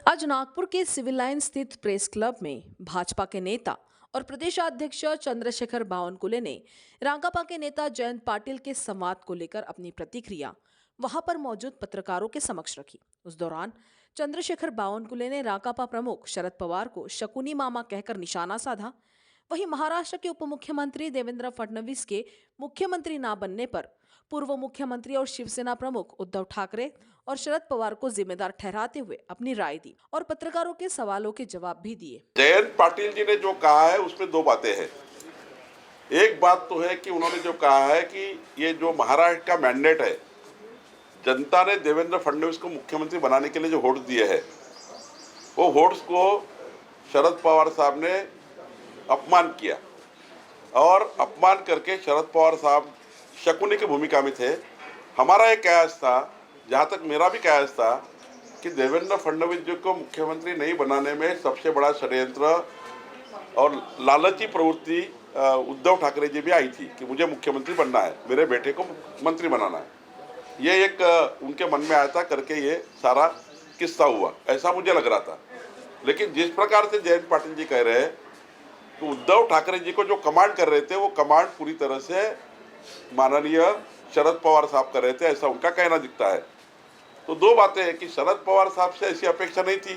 आज नागपुर के civil line स्थित प्रेस क्लब में भाजपा के नेता और प्रदेशाध्यक्ष चंद्रशेखर बावनकुले ने रांकापा के नेता जयंत पाटिल के संवाद को लेकर अपनी प्रतिक्रिया वहां पर मौजूद पत्रकारों के समक्ष रखी। उस दौरान चंद्रशेखर बावनकुले ने रांकापा प्रमुख शरद पवार को शकुनी मामा कहकर निशाना साधा। वहीं महाराष्ट्र के उप मुख्यमंत्री देवेंद्र फडणवीस के मुख्यमंत्री ना बनने पर पूर्व मुख्यमंत्री और शिवसेना प्रमुख उद्धव ठाकरे और शरद पवार को जिम्मेदार ठहराते हुए अपनी राय दी और पत्रकारों के सवालों के जवाब भी दिए। जयंत पाटिल जी ने जो कहा है उसमें दो बातें हैं। एक बात तो है कि उन्होंने जो कहा है कि ये जो महाराष्ट्र का मैंडेट है, जनता ने देवेंद्र फडणवीस को मुख्यमंत्री बनाने के लिए जो वोट दिए हैं, वो वोट्स को शरद पवार साहब ने अपमान किया और अपमान करके शरद पवार साहब शकुनी की भूमिका में थे। हमारा एक कयास था, जहाँ तक मेरा भी कयास था, कि देवेंद्र फडणवीस जी को मुख्यमंत्री नहीं बनाने में सबसे बड़ा षड्यंत्र और लालची प्रवृत्ति उद्धव ठाकरे जी भी आई थी कि मुझे मुख्यमंत्री बनना है, मेरे बेटे को मंत्री बनाना है। ये एक उनके मन में आया था करके ये सारा किस्सा हुआ, ऐसा मुझे लग रहा था। लेकिन जिस प्रकार से जयंत पाटिल जी कह रहे हैं तो उद्धव ठाकरे जी को जो कमांड कर रहे थे, वो कमांड पूरी तरह से माननीय शरद पवार साहब कर रहे थे, ऐसा उनका कहना दिखता है। तो दो बातें हैं कि शरद पवार साहब से ऐसी अपेक्षा नहीं थी,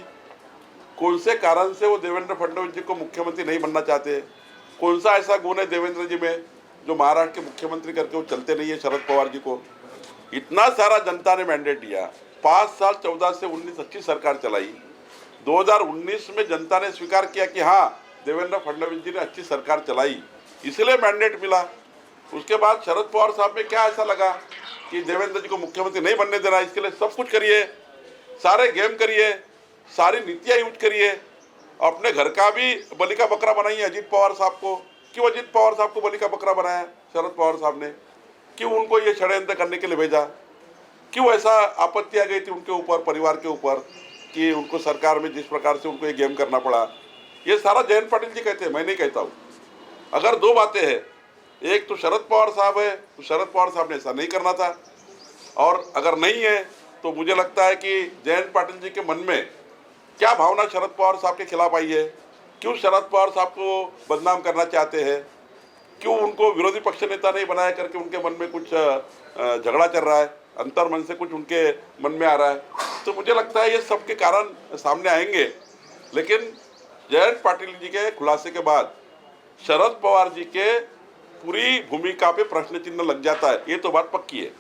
कौन से कारण से वो देवेंद्र फडणवीस जी को मुख्यमंत्री नहीं बनना चाहते, कौन सा ऐसा गुण है देवेंद्र जी में जो महाराष्ट्र के मुख्यमंत्री करके वो चलते नहीं है शरद पवार जी को। इतना सारा जनता ने मैंडेट दिया, 5 साल 14 से 19 अच्छी सरकार चलाई। 2019 में जनता ने स्वीकार किया कि हाँ, देवेंद्र फडणवीस जी ने अच्छी सरकार चलाई, इसलिए मैंडेट मिला। उसके बाद शरद पवार साहब में क्या ऐसा लगा कि देवेंद्र जी को मुख्यमंत्री नहीं बनने देना, इसके लिए सब कुछ करिए, सारे गेम करिए, सारी नीतियाँ यूज करिए, अपने घर का भी बलि का बकरा बनाइए अजीत पवार साहब को। क्यों अजीत पवार साहब को बलि का बकरा बनाया शरद पवार साहब ने? क्यों उनको ये षड्यंत्र करने के लिए भेजा? क्यों ऐसा आपत्ति आ गई थी उनके ऊपर, परिवार के ऊपर, कि उनको सरकार में जिस प्रकार से उनको ये गेम करना पड़ा? ये सारा जयंत पाटिल जी कहते हैं, मैं नहीं कहता हूँ। अगर दो बातें हैं, एक तो शरद पवार साहब है, तो शरद पवार साहब ने ऐसा नहीं करना था, और अगर नहीं है तो मुझे लगता है कि जयंत पाटिल जी के मन में क्या भावना शरद पवार साहब के खिलाफ आई है, क्यों शरद पवार साहब को बदनाम करना चाहते हैं, क्यों उनको विरोधी पक्ष नेता नहीं बनाया करके उनके मन में कुछ झगड़ा चल रहा है, अंतर्मन से कुछ उनके मन में आ रहा है। तो मुझे लगता है ये सब के कारण सामने आएंगे। लेकिन जयंत पाटिल जी के खुलासे के बाद शरद पवार जी के पूरी भूमिका पे प्रश्न चिन्ह लग जाता है, ये तो बात पक्की है।